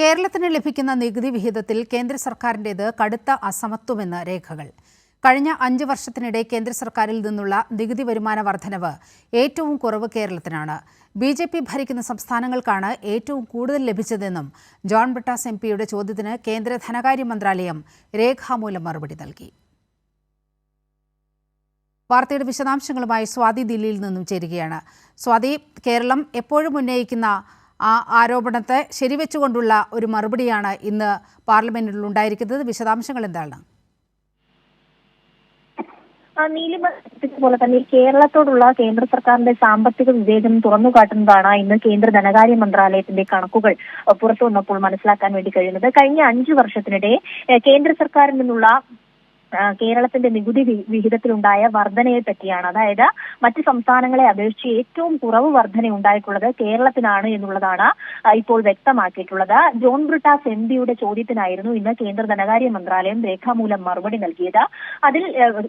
കേരളത്തിന് ലഭിക്കുന്ന നികുതി വിഹിതത്തിൽ കേന്ദ്ര സർക്കാരിൻ്റേത് കടുത്ത അസമത്വമെന്ന് രേഖകൾ. കഴിഞ്ഞ 5 വർഷത്തിനിടെ കേന്ദ്ര സർക്കാരിൽ നിന്നുള്ള നികുതി വരുമാന വർധനവ് ഏറ്റവും കുറവ് കേരളത്തിനാണ്. BJP ഭരിക്കുന്ന സംസ്ഥാനങ്ങൾക്കാണ് ഏറ്റവും കൂടുതൽ ലഭിച്ചതെന്നും ജോൺ ബ്രിട്ടാസ് MP-യുടെ ചോദ്യത്തിന് കേന്ദ്ര ധനകാര്യ മന്ത്രാലയം രേഖാമൂലം മറുപടി നൽകി. വാർത്തയുടെ വിശദാംശങ്ങളുമായി സ്വാതി ദില്ലിയിൽ നിന്നും ചേരുകയാണ്. സ്വാതി, കേരളം എപ്പോഴും ഉന്നയിക്കുന്ന ആരോപണത്തെ ശരിവെച്ചുകൊണ്ടുള്ള ഒരു മറുപടിയാണ് ഇന്ന് പാർലമെന്റിൽ ഉണ്ടായിരിക്കുന്നത്. വിശദാംശങ്ങൾ എന്താണ്? നീലിമ പോലെ തന്നെ കേരളത്തോടുള്ള കേന്ദ്ര സർക്കാരിന്റെ സാമ്പത്തിക വിവേചനം തുറന്നുകാട്ടുന്നതാണ് ഇന്ന് കേന്ദ്ര ധനകാര്യ മന്ത്രാലയത്തിന്റെ കണക്കുകൾ പുറത്തു വന്നപ്പോൾ മനസ്സിലാക്കാൻ വേണ്ടി കഴിയുന്നത്. കഴിഞ്ഞ 5 വർഷത്തിനിടെ കേന്ദ്ര സർക്കാരിൽ നിന്നുള്ള കേരളത്തിന്റെ നികുതി വിഹിതത്തിലുണ്ടായ വർധനയെ പറ്റിയാണ്. അതായത് മറ്റ് സംസ്ഥാനങ്ങളെ അപേക്ഷിച്ച് ഏറ്റവും കുറവ് വർധന ഉണ്ടായിട്ടുള്ളത് കേരളത്തിനാണ് എന്നുള്ളതാണ് ഇപ്പോൾ വ്യക്തമാക്കിയിട്ടുള്ളത്. ജോൺ ബ്രിട്ടാസ് MP-യുടെ ചോദ്യത്തിനായിരുന്നു ഇന്ന് കേന്ദ്ര ധനകാര്യ മന്ത്രാലയം രേഖാമൂലം മറുപടി നൽകിയത്. അതിൽ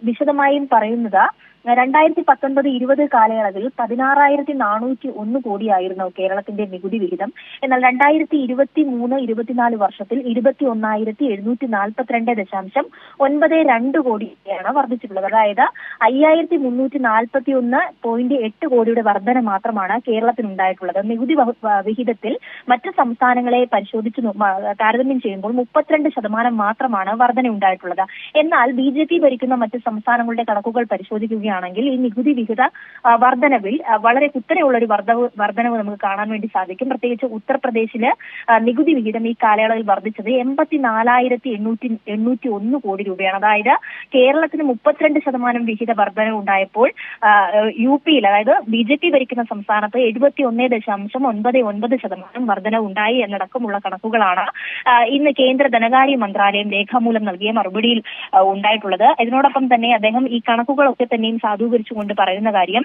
വിശദമായും പറയുന്നത് 2019-20 കാലയളവിൽ 16,401 കോടിയായിരുന്നു കേരളത്തിന്റെ നികുതി വിഹിതം. എന്നാൽ 2023-24 വർഷത്തിൽ 21,742.92 കോടിയാണ് വർദ്ധിച്ചിട്ടുള്ളത്. അതായത് 5,341.8 കോടിയുടെ വർധന മാത്രമാണ് കേരളത്തിനുണ്ടായിട്ടുള്ളത്. നികുതി വിഹിതത്തിൽ മറ്റ് സംസ്ഥാനങ്ങളെ പരിശോധിച്ച് താരതമ്യം ചെയ്യുമ്പോൾ 32% മാത്രമാണ് വർധന ഉണ്ടായിട്ടുള്ളത്. എന്നാൽ BJP ഭരിക്കുന്ന മറ്റ് സംസ്ഥാനങ്ങളുടെ കണക്കുകൾ പരിശോധിക്കുകയാണെങ്കിൽ ഈ നികുതി വിഹിത വർധനവിൽ വളരെ കുത്തനെയുള്ള ഒരു വർധനവ് നമുക്ക് കാണാൻ വേണ്ടി സാധിക്കും. പ്രത്യേകിച്ച് ഉത്തർപ്രദേശില് നികുതി വിഹിതം ഈ കാലയളവിൽ വർദ്ധിച്ചത് 84,881 കോടി രൂപയാണ്. അതായത് കേരളത്തിന് 32% വിഹിത വർധന ഉണ്ടായപ്പോൾ UP-യിൽ, അതായത് BJP ഭരിക്കുന്ന സംസ്ഥാനത്ത് 71.99% വർധന ഉണ്ടായി എന്നടക്കമുള്ള കണക്കുകളാണ് ഇന്ന് കേന്ദ്ര ധനകാര്യ മന്ത്രാലയം രേഖാമൂലം നൽകിയ മറുപടിയിൽ ഉണ്ടായിട്ടുള്ളത്. ഇതിനോടൊപ്പം തന്നെ അദ്ദേഹം ഈ കണക്കുകളൊക്കെ തന്നെയും സാധൂകരിച്ചുകൊണ്ട് പറയുന്ന കാര്യം,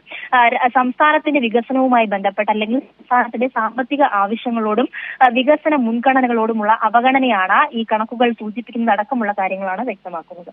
സംസ്ഥാനത്തിന്റെ വികസനവുമായി ബന്ധപ്പെട്ട അല്ലെങ്കിൽ സംസ്ഥാനത്തിന്റെ സാമ്പത്തിക ആവശ്യങ്ങളോടും വികസന മുൻഗണനകളോടുമുള്ള അവഗണനയാണ് ഈ കണക്കുകൾ സൂചിപ്പിക്കുന്നതടക്കമുള്ള കാര്യങ്ങളാണ് വ്യക്തമാക്കുന്നത്.